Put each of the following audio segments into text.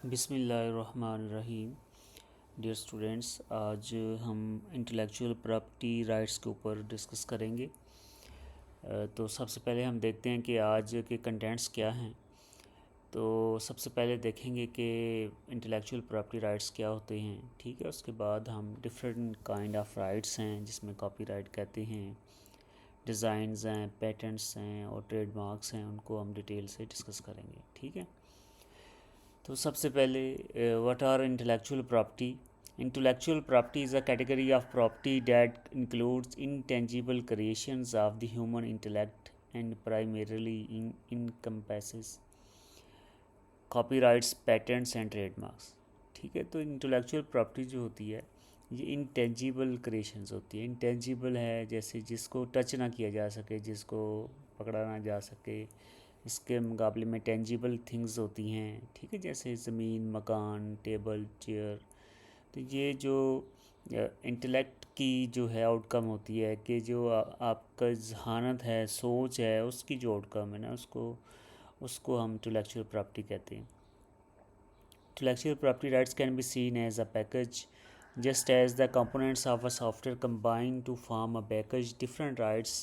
बिस्मिल्लाहिर्रहमानिर्रहीम। Dear students, आज हम इंटेलेक्चुअल प्रॉपर्टी राइट्स के ऊपर डिस्कस करेंगे। तो सबसे पहले हम देखते हैं कि आज के कंटेंट्स क्या हैं। तो सबसे पहले देखेंगे कि इंटेलेक्चुअल प्रॉपर्टी राइट्स क्या होते हैं, ठीक है। उसके बाद हम डिफरेंट काइंड ऑफ राइट्स हैं जिसमें कॉपीराइट कहते हैं, डिज़ाइंस हैं, पेटेंट्स हैं और ट्रेडमार्क्स हैं, उनको हम डिटेल से डिस्कस करेंगे, ठीक है। तो सबसे पहले what are intellectual property. Intellectual property is a category of property that includes intangible creations of the human intellect and primarily encompasses copyrights, patents and trademarks, ठीक है। तो इंटेलेक्चुअल प्रॉपर्टी जो होती है ये इंटेंजिबल क्रिएशंस होती है। इंटेंजिबल है जैसे जिसको टच ना किया जा सके, जिसको पकड़ा ना जा सके। इसके मुकाबले में टेंजिबल थिंग्स होती हैं, ठीक है, जैसे ज़मीन, मकान, टेबल, चेयर। तो ये जो इंटेलेक्ट की जो है आउटकम होती है कि जो आपका जहानत है, सोच है, उसकी जो आउटकम है ना, उसको उसको हम इंटेलेक्चुअल प्रॉपर्टी कहते हैं। Intellectual property rights can be seen as a package. Just as the components of a software combine to form a package, different rights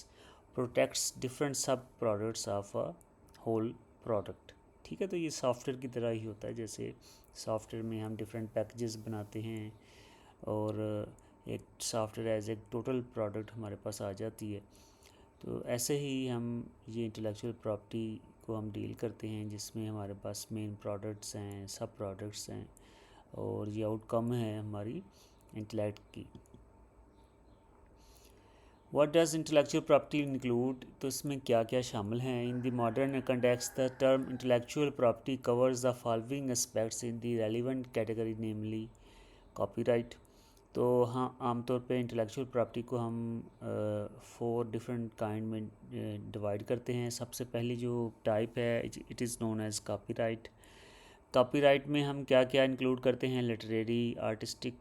protects different sub-products of a whole product. ठीक है, तो ये software की तरह ही होता है। जैसे software में हम डिफरेंट पैकेजेस बनाते हैं और एक सॉफ्टवेयर एज एक टोटल प्रोडक्ट हमारे पास आ जाती है। तो ऐसे ही हम ये इंटेलेक्चुअल प्रॉपर्टी को हम डील करते हैं जिसमें हमारे पास मेन प्रोडक्ट्स हैं, सब प्रोडक्ट्स हैं और ये आउटकम है हमारी इंटेलेक्ट की। What does intellectual property include, तो इसमें क्या क्या शामिल हैं। In the modern context the term intellectual property covers the following aspects in the relevant category, namely copyright. तो हाँ, आमतौर पे इंटेलेक्चुअल प्रॉपर्टी को हम 4 डिफरेंट काइंड में डिवाइड करते हैं। सबसे पहली जो टाइप है it is known as copyright. Copyright में हम क्या क्या इंक्लूड करते हैं, literary, artistic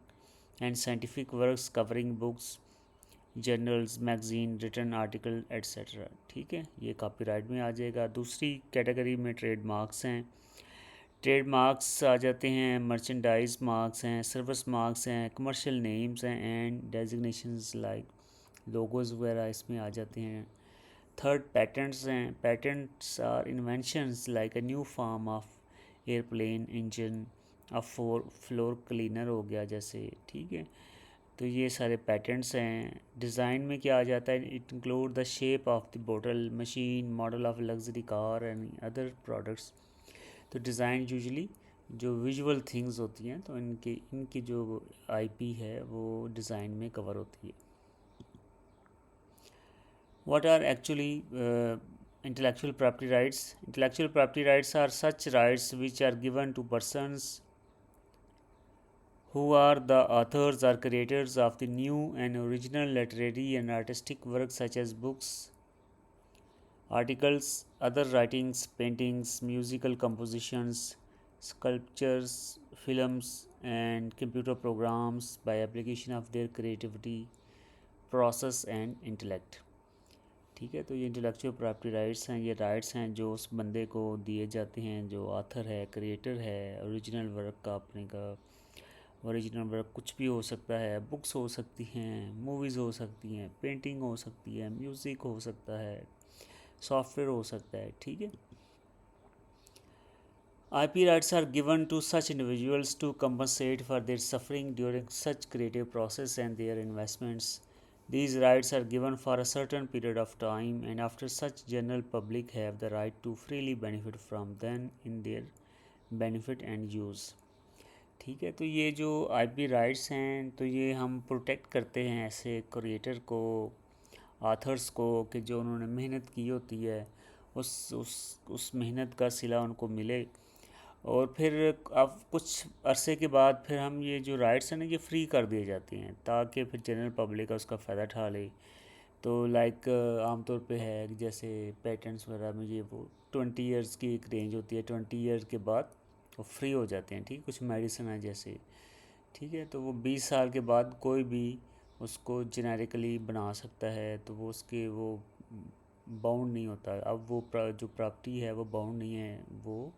and scientific works covering books, journals, magazine, written article etcetera, ठीक है, ये कॉपीराइट में आ जाएगा। दूसरी कैटेगरी में ट्रेडमार्क्स हैं। ट्रेड मार्क्स आ जाते हैं, मर्चेंडाइज मार्क्स हैं, सर्विस मार्क्स हैं, कमर्शियल नेम्स हैं एंड डेजिग्नेशंस लाइक लोगोज वगैरह इसमें आ जाते हैं। थर्ड पेटेंट्स हैं। Patents are inventions like a new form of airplane engine, a floor cleaner हो गया जैसे, ठीक है। तो ये सारे पेटेंट्स हैं। डिज़ाइन में क्या आ जाता है, it include the shape of the बोतल, machine, model of luxury car and other products. तो डिज़ाइन यूजुअली जो विजुअल थिंग्स होती हैं तो इनकी इनकी जो आईपी है वो डिज़ाइन में कवर होती है। What are actually intellectual property rights? Intellectual property rights are such rights which are given to persons who are the authors or creators of the new and original literary and artistic works such as books, articles, other writings, paintings, musical compositions, sculptures, films, and computer programs by application of their creativity, process and intellect, ठीक है। तो ये intellectual property rights हैं, ये rights हैं जो उस बंदे को दिए जाते हैं जो ऑथर है, क्रिएटर है ओरिजिनल वर्क का, अपने का ओरिजिनल वर्क कुछ भी हो सकता है, बुक्स हो सकती हैं, मूवीज़ हो सकती हैं, पेंटिंग हो सकती है, म्यूज़िक हो सकता है, सॉफ्टवेयर हो सकता है, ठीक है। IP rights are given to such individuals to compensate for their suffering during such creative process and their investments. These rights are given for a certain period of time and after such general public have the right to freely benefit from them in their benefit and use, ठीक है। तो ये जो IP rights हैं तो ये हम protect करते हैं ऐसे क्रिएटर को, आथर्स को, कि जो उन्होंने मेहनत की होती है उस मेहनत का सिला उनको मिले। और फिर अब कुछ अरसे के बाद फिर हम ये जो राइट्स हैं ना ये फ्री कर दिए जाते हैं ताकि फिर जनरल पब्लिक का उसका फ़ायदा उठा ले। तो लाइक आमतौर पे है कि जैसे पेटेंट्स वगैरह में ये वो 20 इयर्स की एक रेंज होती है, 20 ईयर के बाद वो फ्री हो जाते हैं, ठीक। कुछ मेडिसिन है जैसे, ठीक है। तो वो 20 साल के बाद कोई भी उसको जेनेरिकली बना सकता है, तो वो उसके वो बाउंड नहीं होता। अब वो जो प्रॉपर्टी है वो बाउंड नहीं है, वो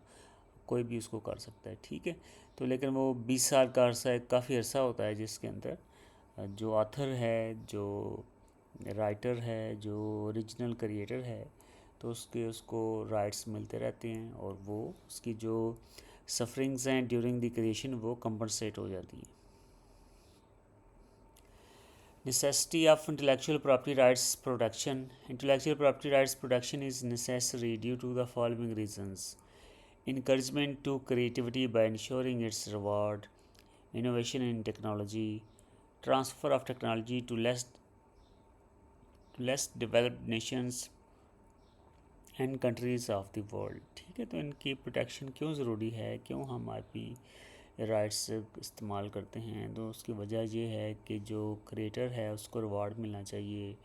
कोई भी उसको कर सकता है, ठीक है। तो लेकिन वो 20 साल का अरसा काफ़ी अरसा होता है जिसके अंदर जो ऑथर है, जो राइटर है, जो ओरिजिनल क्रिएटर है, तो उसको राइट्स मिलते रहते हैं और वो उसकी जो सफरिंग्स हैं ड्यूरिंग द क्रिएशन वो कंपनसेट हो जाती हैं। Necessity of intellectual property rights protection. Intellectual property rights protection is necessary due to the following reasons: encouragement to creativity by ensuring its reward, innovation in technology, transfer of technology to less developed nations and countries of the world, ठीक है। तो इनकी protection क्यों ज़रूरी है, क्यों हम IP rights इस्तेमाल करते हैं, तो उसकी वजह ये है कि जो क्रिएटर है उसको रिवॉर्ड मिलना चाहिए।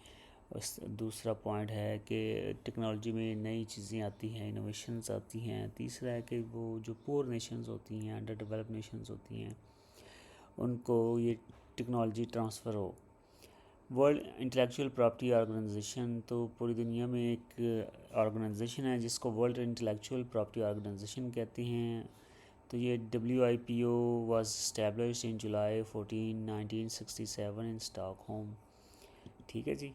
दूसरा पॉइंट है कि टेक्नोलॉजी में नई चीज़ें आती हैं, इनोवेशंस आती हैं। तीसरा है कि वो जो पुअर नेशंस होती हैं, अंडर डेवलप्ड नेशंस होती हैं, उनको ये टेक्नोलॉजी ट्रांसफ़र हो। वर्ल्ड इंटेलेक्चुअल प्रॉपर्टी ऑर्गेनाइजेशन, तो पूरी दुनिया में एक ऑर्गेनाइजेशन है जिसको वर्ल्ड इंटेलेक्चुअल प्रॉपर्टी ऑर्गेनाइजेशन कहते हैं। तो ये WIPO was established in July 14 1967 in Stockholm, ठीक है जी।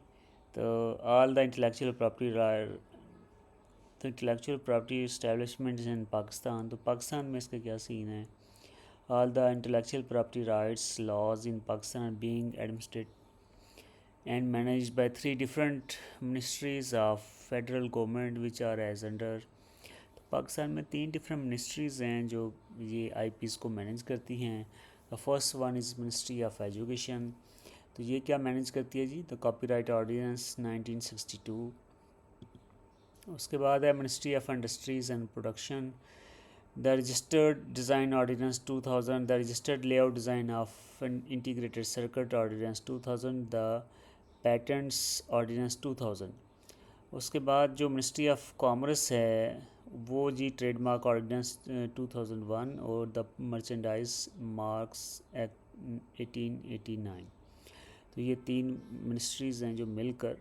तो ऑल द इंटेलेक्चुअल प्रॉपर्टी तो intellectual property establishment in Pakistan, तो पाकिस्तान में इसका क्या सीन है? All the intellectual property rights laws in Pakistan are being administered and managed by 3 different ministries of federal government which are as under। तो पाकिस्तान में 3 different ministries हैं जो ये आईपीज़ को मैनेज करती हैं। The first one is ministry of education, तो ये क्या मैनेज करती है जी? The copyright ordinance 1962। उसके बाद है ministry of industries and production, the registered design ordinance 2000, the registered layout design of integrated circuit ordinance 2000, the patents ordinance 2000। उसके बाद जो मिनिस्ट्री ऑफ कॉमर्स है वो जी ट्रेडमार्क ऑर्डिनेंस 2001 और द मर्चेंडाइज मार्क्स एक्ट 1889। तो ये 3 मिनिस्ट्रीज़ हैं जो मिलकर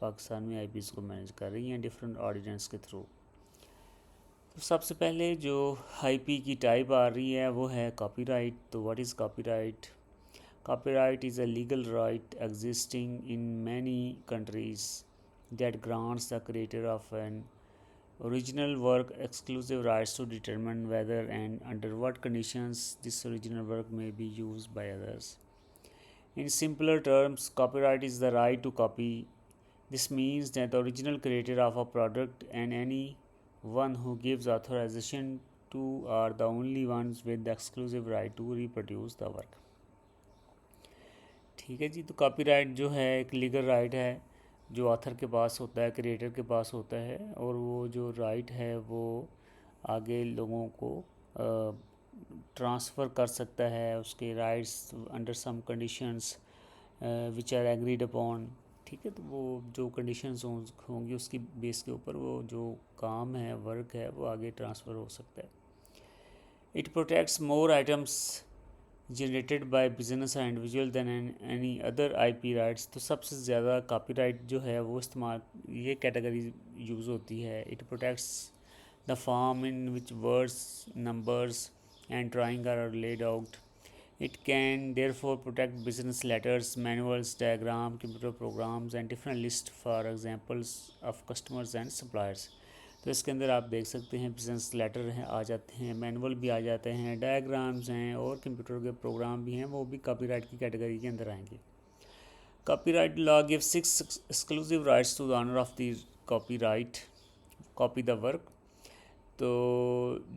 पाकिस्तान में आईपीज़ को मैनेज कर रही हैं डिफरेंट ऑर्डिनेंस के थ्रू। तो सबसे पहले जो आईपी की टाइप आ रही है वो है कॉपीराइट। तो what is copyright? Copyright is a legal right existing in many countries that grants the creator of an original work exclusive rights to determine whether and under what conditions this original work may be used by others. In simpler terms, copyright is the right to copy. This means that the original creator of a product and any one who gives authorization to are the only ones with the exclusive right to reproduce the work, ठीक है जी। तो copyright जो है एक legal right है जो author के पास होता है, क्रिएटर के पास होता है, और वो जो राइट है वो आगे लोगों को ट्रांसफ़र कर सकता है उसके rights under some conditions which are agreed upon, ठीक है। तो वो जो कंडीशंस होंगी उसकी बेस के ऊपर वो जो काम है, वर्क है, वो आगे ट्रांसफ़र हो सकता है। It protects more items generated by business और individual than any other IP rights. तो सबसे ज़्यादा कॉपीराइट जो है वो इस्तेमाल ये कैटेगरी यूज़ होती है। It protects the form in which words, numbers and drawing are laid out. It can therefore protect business letters, manuals, diagram, computer programs and different list for examples of customers and suppliers. तो इसके अंदर आप देख सकते हैं business letter हैं आ जाते हैं, मैनुअल भी आ जाते हैं, डायग्राम्स हैं और कंप्यूटर के प्रोग्राम भी हैं, वो भी कॉपीराइट की कैटेगरी के अंदर आएंगे। Copyright law give 6 exclusive rights to the owner of the copyright copy the work. तो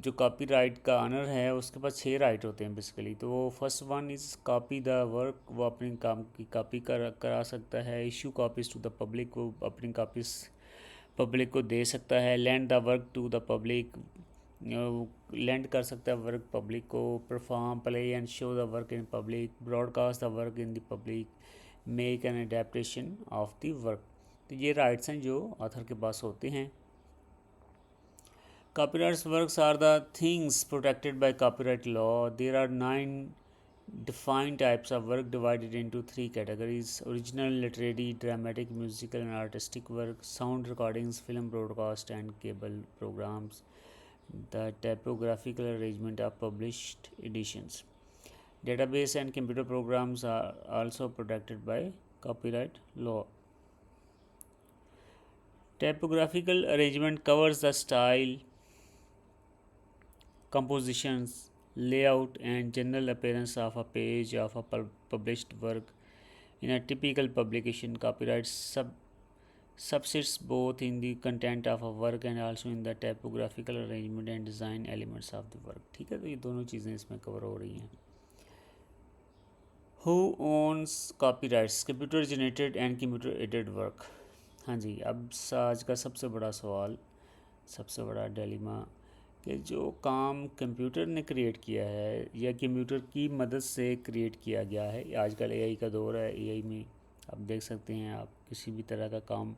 जो कॉपीराइट का ऑनर है उसके पास 6 राइट होते हैं बेसिकली। तो वो first one is copy the work, वो अपने काम की कॉपी करा सकता है। Issue copies to the public, वो अपनी कॉपीज़ पब्लिक को दे सकता है। Lend the work to the public, lend कर सकता है वर्क पब्लिक को। Perform, play and show the work in public, broadcast the work in the public, make an adaptation of the work. तो ये राइट्स हैं जो ऑथर के पास होते हैं। Copyright works are the things protected by copyright law. There are 9 defined types of work divided into 3 categories: original, literary, dramatic, musical and artistic work, sound recordings, film broadcast and cable programs, the typographical arrangement of published editions. Database and computer programs are also protected by copyright law. Typographical arrangement covers the style, compositions, layout, and general appearance of a page of a published work. In a typical publication, copyright subsits both in the content of a work and also in the typographical arrangement and design elements of the work. ठीक है, तो ये दोनों चीज़ें इसमें cover हो रही हैं. Who owns copyrights? Computer generated and computer aided work. हाँ जी, अब आज का सबसे बड़ा सवाल, सबसे बड़ा डिलेमा कि जो काम कंप्यूटर ने क्रिएट किया है या कंप्यूटर की मदद से क्रिएट किया गया है. आजकल एआई का दौर है. एआई में आप देख सकते हैं, आप किसी भी तरह का काम,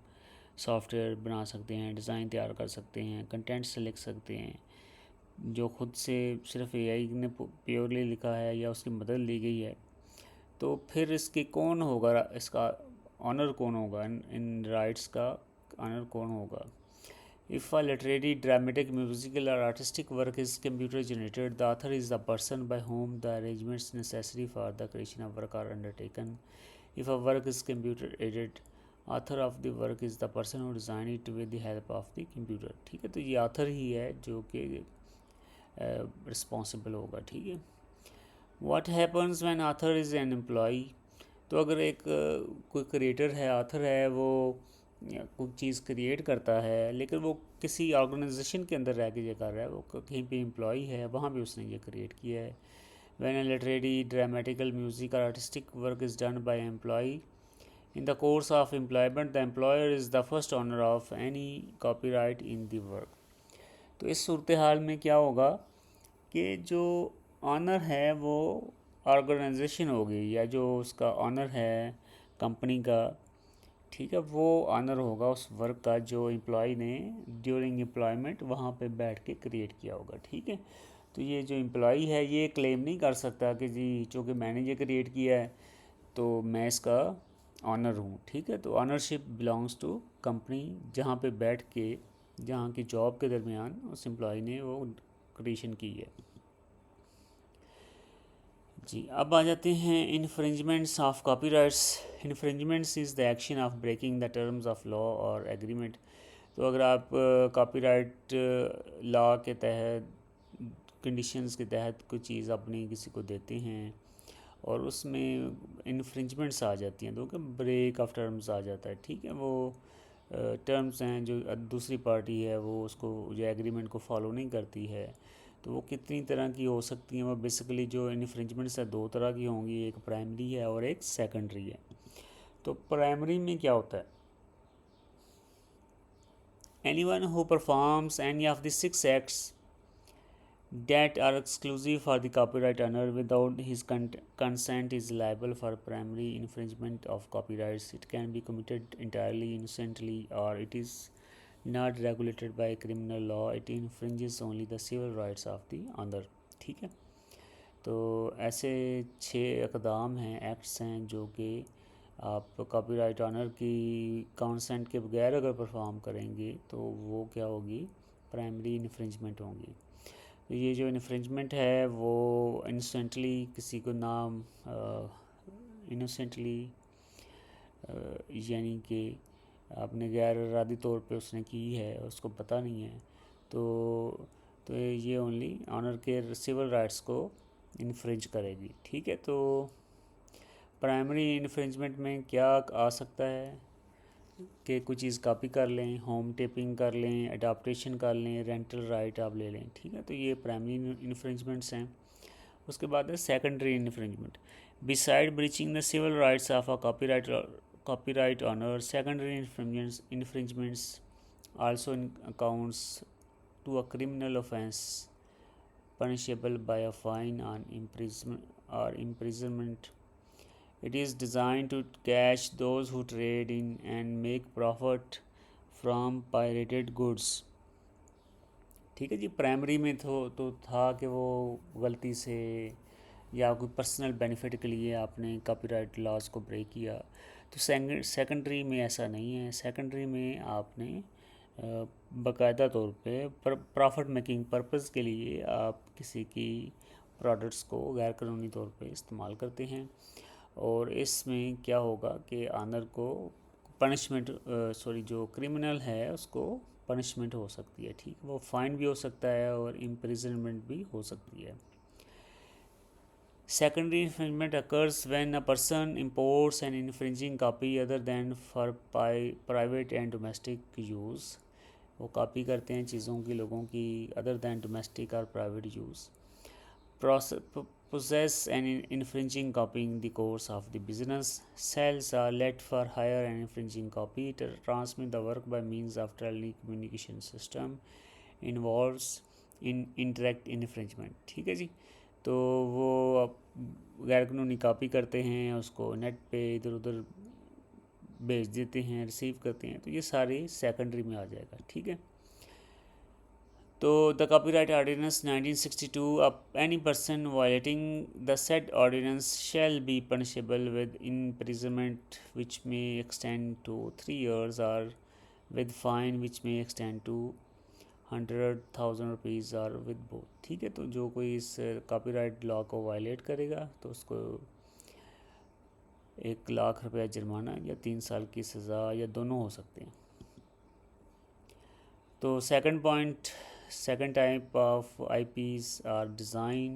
सॉफ्टवेयर बना सकते हैं, डिज़ाइन तैयार कर सकते हैं, कंटेंट से लिख सकते हैं जो खुद से सिर्फ एआई ने प्योरली लिखा है या उसकी मदद ली गई है. तो फिर इसके कौन होगा, इसका ऑनर कौन होगा, इन राइट्स का ऑनर कौन होगा? If a literary, dramatic, musical or artistic work is computer generated, the author is the person by whom the arrangements necessary for the creation of work are undertaken. If a work is computer aided, author of the work is the person who designed it with the help of the computer. ठीक है, तो ये author ही है जो कि responsible होगा. ठीक है. What happens when author is an employee? तो अगर एक कोई क्रिएटर है, ऑथर है, वो कोई चीज़ क्रिएट करता है लेकिन वो किसी ऑर्गेनाइजेशन के अंदर रह के ये कर रहा है, वो कहीं पे एम्प्लॉई है, वहाँ भी उसने ये क्रिएट किया है. When a literary, dramatical, music और artistic work is done by employee in the course of employment, the employer is the first owner of any copyright in the work. तो इस सूरत हाल में क्या होगा कि जो ऑनर है वो ऑर्गेनाइजेशन होगी या जो उसका ऑनर है कंपनी का, ठीक है, वो ऑनर होगा उस वर्क का जो एम्प्लॉय ने ड्यूरिंग एम्प्लॉयमेंट वहाँ पे बैठ के क्रिएट किया होगा. ठीक है. तो ये जो एम्प्लॉय है ये क्लेम नहीं कर सकता कि जी चूँकि मैंने ये क्रिएट किया है तो मैं इसका ऑनर हूँ. ठीक है. तो ऑनरशिप बिलोंग्स टू कंपनी जहाँ पे बैठ के, जहाँ की जॉब के दरमियान उस एम्प्लॉय ने वो क्रिएशन की है. जी, अब आ जाते हैं infringements of copyrights. Infringements is the action of breaking the terms of law और एग्रीमेंट. तो अगर आप कॉपीराइट लॉ के तहत, कंडीशंस के तहत कोई चीज़ अपनी किसी को देते हैं और उसमें इन्फ्रिंजमेंट्स आ जाती हैं तो ब्रेक ऑफ टर्म्स आ जाता है. ठीक है. वो टर्म्स हैं जो दूसरी पार्टी है वो उसको जो एग्रीमेंट को फॉलो नहीं करती है, तो वो कितनी तरह की हो सकती हैं. वो बेसिकली जो इन्फ्रिंजमेंट्स है दो तरह की होंगी, एक प्राइमरी है और एक सेकेंडरी है. तो प्राइमरी में क्या होता है? Anyone who performs any of the 6 acts that are exclusive for the copyright owner without his consent is liable for primary infringement of copyrights. It can be committed entirely innocently or it is not regulated by criminal law. It infringes only the civil rights of the owner. ठीक है. तो ऐसे 6 इक़दाम हैं, acts हैं जो कि आप copyright honour की कंसेंट के बगैर अगर परफॉर्म करेंगे तो वो क्या होगी? प्राइमरी इन्फ्रिंजमेंट होगी. तो ये जो इन्फ्रिंजमेंट है वो इनोसेंटली किसी को नाम इनोसेंटली यानी कि आपने गैर इरादी तौर पे उसने की है, उसको पता नहीं है, तो ये ओनली ऑनर के सिविल राइट्स को इन्फ्रिंज करेगी. ठीक है. तो प्राइमरी इन्फ्रिंजमेंट में क्या आ सकता है कि कोई चीज़ कॉपी कर लें, होम टेपिंग कर लें, अडाप्टेशन कर लें, रेंटल राइट आप ले लें. ठीक है. तो ये प्राइमरी इन्फ्रिंजमेंट्स हैं. उसके बाद है secondary infringement. Besides breaching the civil rights of a copyright owner, secondary infringements also accounts to a criminal offense punishable by a fine on imprisonment. It is designed to catch those who trade in and make profit from pirated goods. ठीक है जी. Primary में तो था कि वो गलती से या कोई पर्सनल बेनिफिट के लिए आपने कॉपीराइट लॉज को ब्रेक किया. तो सेकेंडरी में ऐसा नहीं है. सेकेंडरी में आपने बाकायदा तौर पे प्रॉफिट मेकिंग पर्पस के लिए आप किसी की प्रोडक्ट्स को गैर कानूनी तौर पे इस्तेमाल करते हैं, और इसमें क्या होगा कि आनर को पनिशमेंट, जो क्रिमिनल है उसको पनिशमेंट हो सकती है, ठीक, वो फाइन भी हो सकता है और इम्प्रिजनमेंट भी हो सकती है। Secondary infringement occurs when a person imports an infringing copy other than for private and domestic use. वो कॉपी करते हैं चीज़ों की, लोगों की, अदर दैन डोमेस्टिक और private use. Possess an infringing copy in the course of the business. Sells or let for hire an infringing copy. Transmit the work by means of telecommunication system. Involves in indirect infringement। ठीक है जी। तो वो गैर कानूनी copy करते हैं, उसको नेट पे इधर उधर भेज देते हैं, रिसीव करते हैं, तो ये सारे सेकेंडरी में आ जाएगा, ठीक है। तो the copyright ordinance 1962, any person violating the said ordinance shall be punishable with imprisonment which may extend to 3 years और with fine which may extend to 100,000 rupees और विद बोथ। ठीक है, तो जो कोई इस कॉपीराइट लॉ को वायलेट करेगा तो उसको 1 लाख रुपया जुर्माना या 3 साल की सज़ा या दोनों हो सकते हैं। तो second type of IPs are design.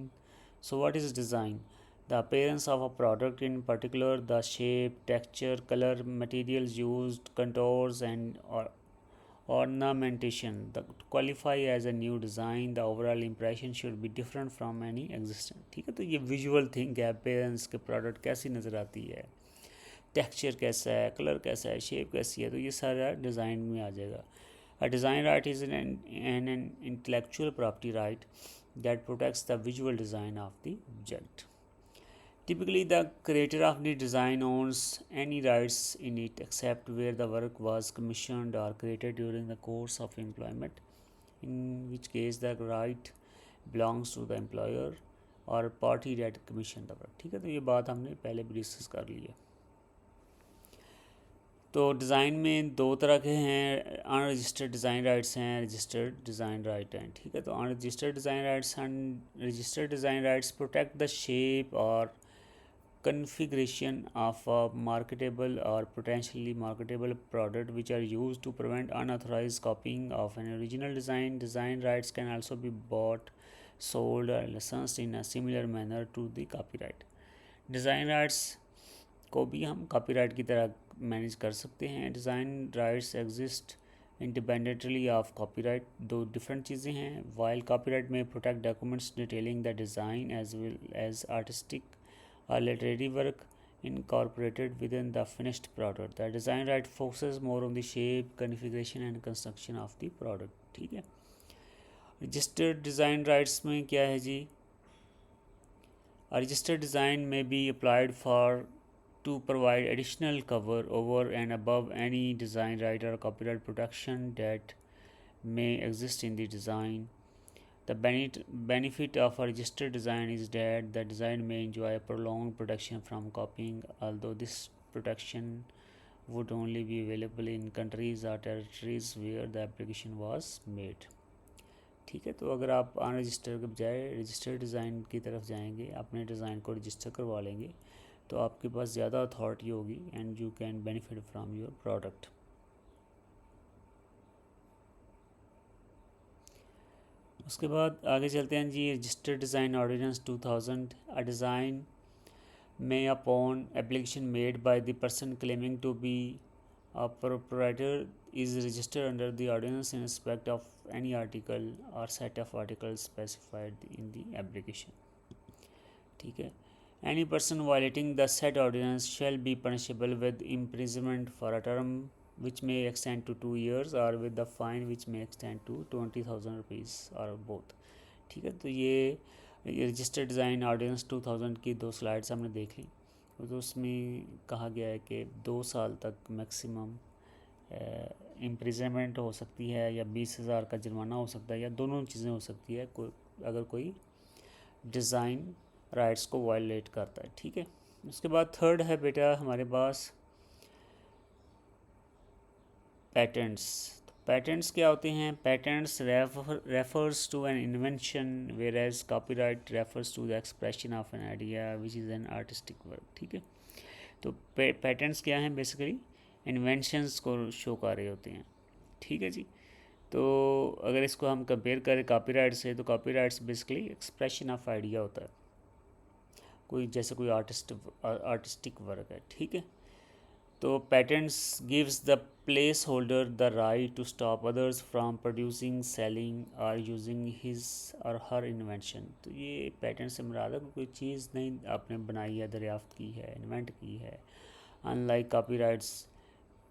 So what is design? The appearance of a product, in particular the shape, texture, color, materials used, contours and ornamentation that qualify as a new design. The overall impression should be different from any existing। ठीक है, तो ये visual thing है, appearance के product कैसी नज़र आती है, टेक्सचर कैसा है, कलर कैसा है, शेप कैसी है, तो ये सारा डिज़ाइन में आ जाएगा। A design right is an intellectual property right that protects the visual design of the object. Typically, the creator of the design owns any rights in it except where the work was commissioned or created during the course of employment, in which case the right belongs to the employer or party that commissioned the work। ठीक है, तो ये बात हमने पहले भी discuss कर ली है। तो डिज़ाइन में 2 तरह के हैं, अनरजिस्टर्ड डिज़ाइन राइट्स हैं, रजिस्टर्ड डिज़ाइन राइट हैं। ठीक है, तो unregistered design rights and registered design rights protect the shape और configuration of a marketable or potentially marketable product which are used to prevent unauthorized copying of an original design. Design rights can also be bought, sold or licensed in a similar manner to the copyright. Design rights को भी हम copyright की तरह manage कर सकते हैं। Design rights exist independently of copyright, 2 different चीज़ें हैं। वाइल कॉपीराइट में protect documents detailing the design as well as artistic or literary work incorporated within the finished product. The design right focuses more on the shape, configuration and construction of the product। ठीक है, registered design rights में क्या है जी, registered design में be applied for to provide additional cover over and above any design right or copyright protection that may exist in the design. The benefit of a registered design is that the design may enjoy prolonged protection from copying, although this protection would only be available in countries or territories where the application was made। ठीक है, तो अगर आप unregistered के बजाय registered design की तरफ जाएंगे, अपने डिज़ाइन को रजिस्टर करवा लेंगे, तो आपके पास ज़्यादा अथॉरिटी होगी and you can benefit from your product. उसके बाद आगे चलते हैं जी, registered design ordinance 2000। A design may upon application made by the person claiming to be a proprietor is registered under the ordinance in respect of any article और set of articles specified in the application. ठीक है, any person violating the set ordinance shall be punishable with imprisonment for a term which may extend to 2 years or with the fine which may extend to 20,000 rupees or both। ठीक है, तो ये registered design ordinance 2000 की 2 slides हमने देख ली। तो उसमें कहा गया है कि 2 साल तक मैक्सिमम इम्प्रिजनमेंट हो सकती है या 20,000 का जुर्माना हो सकता है या दोनों चीज़ें हो सकती है अगर कोई डिज़ाइन राइट्स को वायलेट करता है। ठीक है, उसके बाद थर्ड है बेटा हमारे पास पैटेंट्स। पैटेंट्स क्या होते हैं? Patents refers to an invention whereas copyright refers to the expression of an idea which is an artistic work. ठीक है, तो पैटेंट्स क्या हैं? बेसिकली इन्वेंशंस को शो कर रहे होते हैं। ठीक है जी। तो अगर इसको हम कंपेयर करें कॉपीराइट से, तो copyrights basically expression of idea होता है, कोई जैसे कोई आर्टिस्टिक वर्क है। ठीक है, तो patents gives the place holder the right to stop others from producing, selling और यूजिंग हिज और हर इन्वेंशन। तो ये पेटेंट से मुराद है कोई चीज़ नहीं आपने बनाई है, दरियाफ्त की है, इन्वेंट की है। Unlike copyrights,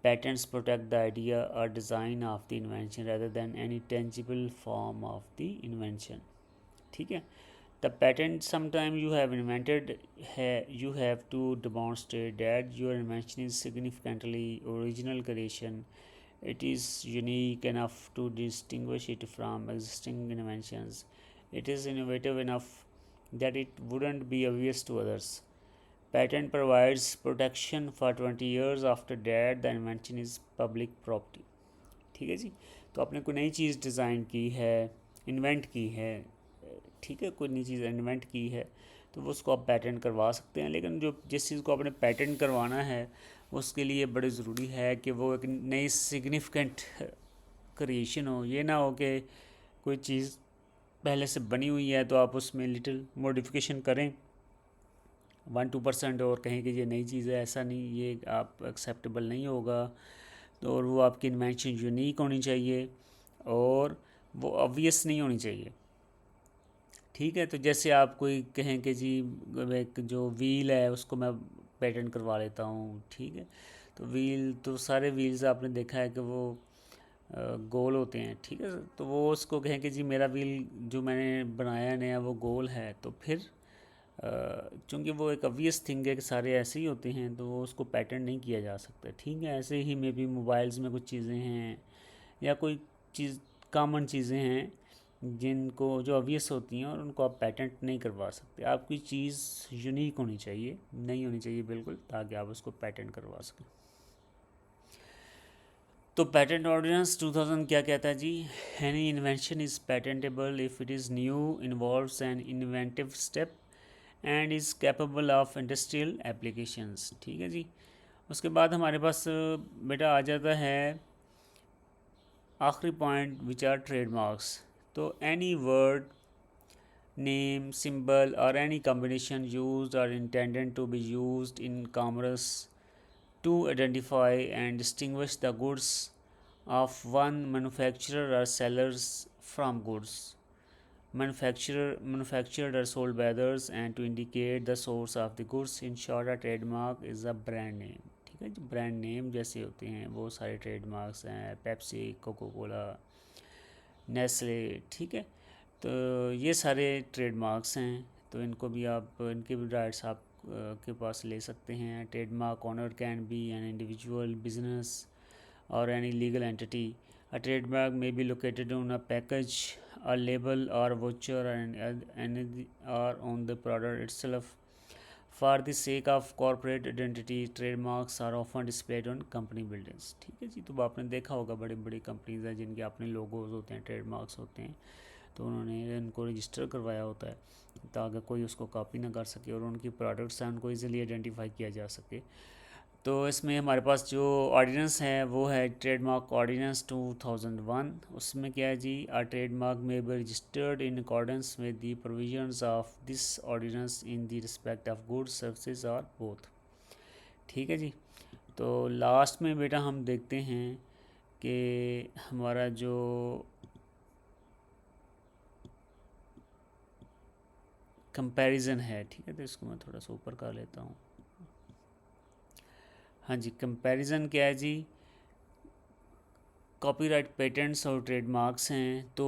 patents protect the idea or design of the invention rather than any tangible form of the invention। ठीक है, the patent sometime you have invented you have to demonstrate that your invention is significantly original creation, it is unique enough to distinguish it from existing inventions, it is innovative enough that it wouldn't be obvious to others। Patent provides protection for 20 years after that the invention is public property। ठीक है जी। तो आपने कोई नई चीज़ design की है, invent की है, ठीक है, कोई नई चीज़ इन्वेंट की है, तो वो उसको आप पेटेंट करवा सकते हैं। लेकिन जो जिस चीज़ को आपने पेटेंट करवाना है उसके लिए बड़े ज़रूरी है कि वो एक नई सिग्निफिकेंट क्रिएशन हो। ये ना हो कि कोई चीज़ पहले से बनी हुई है तो आप उसमें लिटिल मॉडिफिकेशन करें 1-2% और कहें कि ये नई चीज़ है, ऐसा नहीं, ये आप एक्सेप्टेबल नहीं होगा। तो और वो आपकी इन्वेंशन यूनिक होनी चाहिए और वो ऑब्वियस नहीं होनी चाहिए। ठीक है, तो जैसे आप कोई कहें कि जी एक जो व्हील है उसको मैं पेटेंट करवा लेता हूँ। ठीक है, तो व्हील तो सारे व्हील्स आपने देखा है कि वो गोल होते हैं। ठीक है, तो वो उसको कहें कि जी मेरा व्हील जो मैंने बनाया नया वो गोल है, तो फिर चूँकि वो एक ऑब्वियस थिंग है कि सारे ऐसे ही होते हैं, तो वो उसको पैटर्न नहीं किया जा सकता। ठीक है, ऐसे ही मे बी मोबाइल्स में कुछ चीज़ें हैं या कोई चीज़ कॉमन चीज़ें हैं जिनको जो ऑब्वियस होती हैं और उनको आप पैटेंट नहीं करवा सकते। आपकी चीज़ यूनिक होनी चाहिए, नहीं होनी चाहिए बिल्कुल, ताकि आप उसको पैटेंट करवा सकें। तो पैटेंट ऑर्डिनेंस 2000 क्या कहता है जी? Any invention is patentable if it is new, involves an inventive step and is capable of industrial applications. ठीक है जी। उसके बाद हमारे पास बेटा आ जाता है आखिरी पॉइंट विच आर ट्रेडमार्क्स। तो एनी वर्ड, नेम, सिंबल और एनी कॉम्बिनेशन यूज्ड और intended to be used in commerce to identify and distinguish the goods of one manufacturer or sellers from goods manufactured or sold by others and to indicate the source of the goods। in short a trademark is a brand name। ठीक है जी, brand name जैसे होते हैं वो सारे trademarks हैं, Pepsi, cocoa Cola, Nestle. ठीक है, तो ये सारे ट्रेडमार्क्स हैं, तो इनको भी आप इनके भी राइट्स आप के पास ले सकते हैं। Trademark owner can be an individual, business और any legal entity. A trademark may be located on a package, a label और वोचर एंड और on the product itself. For the sake of corporate identity trademarks are often displayed on company buildings. ठीक है जी, तो आपने देखा होगा बड़ी बड़ी कंपनीज हैं जिनके अपने लोगोज होते हैं, ट्रेडमार्क्स होते हैं, तो उन्होंने इनको रजिस्टर करवाया होता है ताकि कोई उसको कॉपी ना कर सके और उनकी प्रोडक्ट्स हैं उनको इजीली आइडेंटिफाई किया जा सके। तो इसमें हमारे पास जो ऑर्डिनेंस है वो है ट्रेडमार्क ऑर्डिनेंस 2001। उसमें क्या है जी? A trademark may be registered in accordance with the provisions of this ordinance in the respect of goods, services और बोथ। ठीक है जी। तो लास्ट में बेटा हम देखते हैं कि हमारा जो कंपैरिजन है, ठीक है, तो इसको मैं थोड़ा सा ऊपर कर लेता हूँ। हाँ जी, कंपैरिजन क्या है जी? कॉपीराइट पेटेंट्स और ट्रेडमार्क्स हैं, तो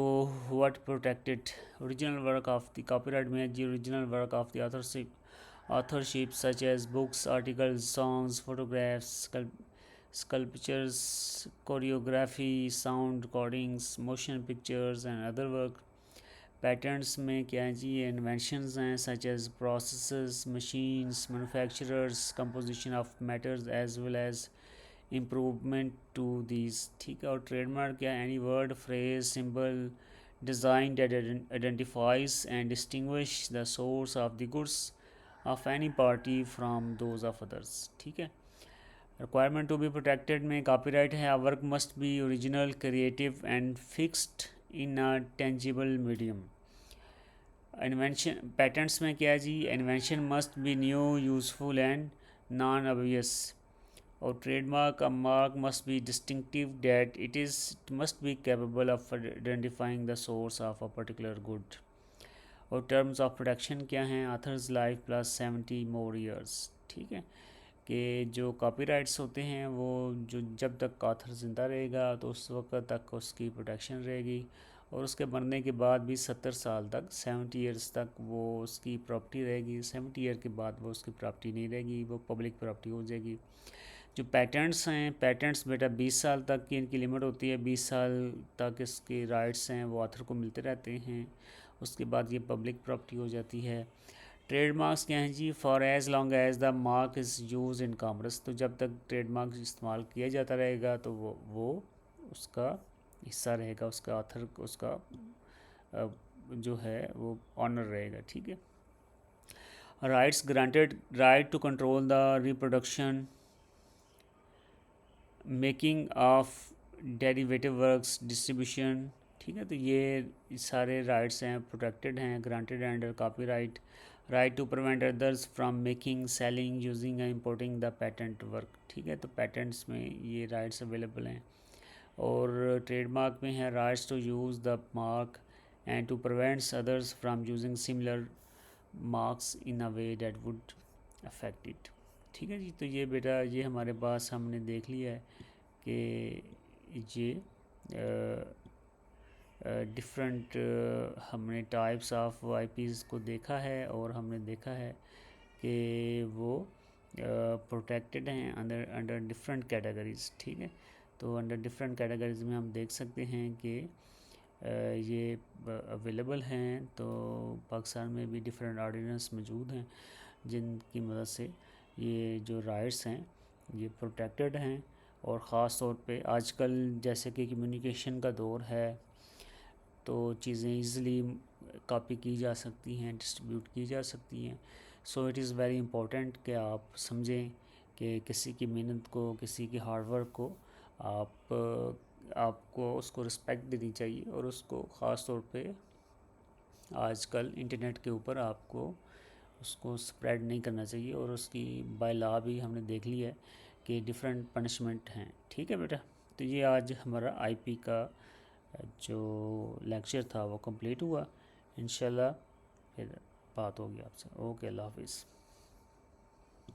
what protected original work of the copyright में है जी original work of the authorship such as books, articles, songs, photographs, sculptures, choreography, sound recordings, motion pictures and other work। Patterns में क्या है जी? ये इन्वेंशंस हैं such as processes, machines, manufacturers, composition of matters as well as improvement to these, ठीक है। और trademark क्या है? Any word, phrase, symbol, design that identifies and distinguish the source of the goods of any party from those of others, ठीक है। Requirement to be protected में copyright है, work must be original, creative and fixed in a tangible medium. Invention patents में क्या है जी? Invention must be new, useful and non obvious. और trademark, a mark must be distinctive that it must be capable of identifying the source of a particular good. और terms of protection क्या हैं? Authors life plus 70 more years, ठीक है। कि जो copyrights होते हैं वो जो जब तक ऑथर ज़िंदा रहेगा तो उस वक्त तक उसकी प्रोटेक्शन रहेगी, और उसके मरने के बाद भी 70 साल तक, 70 ईयर्स तक वो उसकी प्रॉपर्टी रहेगी। 70 ईयर के बाद वो उसकी प्रॉपर्टी नहीं रहेगी, वो पब्लिक प्रॉपर्टी हो जाएगी। जो पैटेंट्स हैं, पैटेंट्स बेटा 20 साल तक की इनकी लिमिट होती है। 20 साल तक इसके राइट्स हैं वो ऑथर को मिलते रहते हैं, उसके बाद ये पब्लिक प्रॉपर्टी हो जाती है। ट्रेडमार्क्स क्या हैं जी? For as long as the mark is use in commerce, तो जब तक ट्रेडमार्क इस्तेमाल किया जाता रहेगा तो वो उसका हिस्सा रहेगा, उसका ऑथर, उसका जो है वो ऑनर रहेगा, ठीक है। Rights granted, right to control the reproduction, making of derivative works, distribution, ठीक है। तो ये सारे राइट्स हैं, प्रोटेक्टेड हैं, granted under copyright. Right to prevent others from making, selling, using and importing the patent work, ठीक है। तो पेटेंट्स में ये राइट्स अवेलेबल हैं। और ट्रेडमार्क में है rights to use the mark and to prevents others from using similar marks in a way that would affect it, ठीक है जी। तो ये बेटा ये हमारे पास हमने देख लिया है कि ये डिफरेंट हमने टाइप्स ऑफ आईपीज़ को देखा है, और हमने देखा है कि वो प्रोटेक्टेड हैं अंडर अंडर डिफरेंट कैटेगरीज़, ठीक है। तो अंडर डिफरेंट कैटेगरीज़ में हम देख सकते हैं कि ये अवेलेबल हैं। तो पाकिस्तान में भी डिफरेंट ऑर्डिनेंस मौजूद हैं जिनकी मदद से ये जो राइट्स हैं ये प्रोटेक्टेड हैं। और ख़ास तौर पे आजकल जैसे कि कम्युनिकेशन का दौर है, तो चीज़ें ईज़िली कॉपी की जा सकती हैं, डिस्ट्रीब्यूट की जा सकती हैं। So it is very important कि आप समझें कि किसी की मेहनत को, किसी की हार्ड वर्क को आपको उसको रिस्पेक्ट देनी चाहिए, और उसको ख़ास तौर पे आजकल इंटरनेट के ऊपर आपको उसको स्प्रेड नहीं करना चाहिए। और उसकी बाय लॉ भी हमने देख लिया है कि डिफरेंट पनिशमेंट हैं, ठीक है बेटा। तो ये आज हमारा आईपी का जो लेक्चर था वो कंप्लीट हुआ। इंशाल्लाह फिर बात होगी आपसे। ओके, अल्लाह हाफिज़।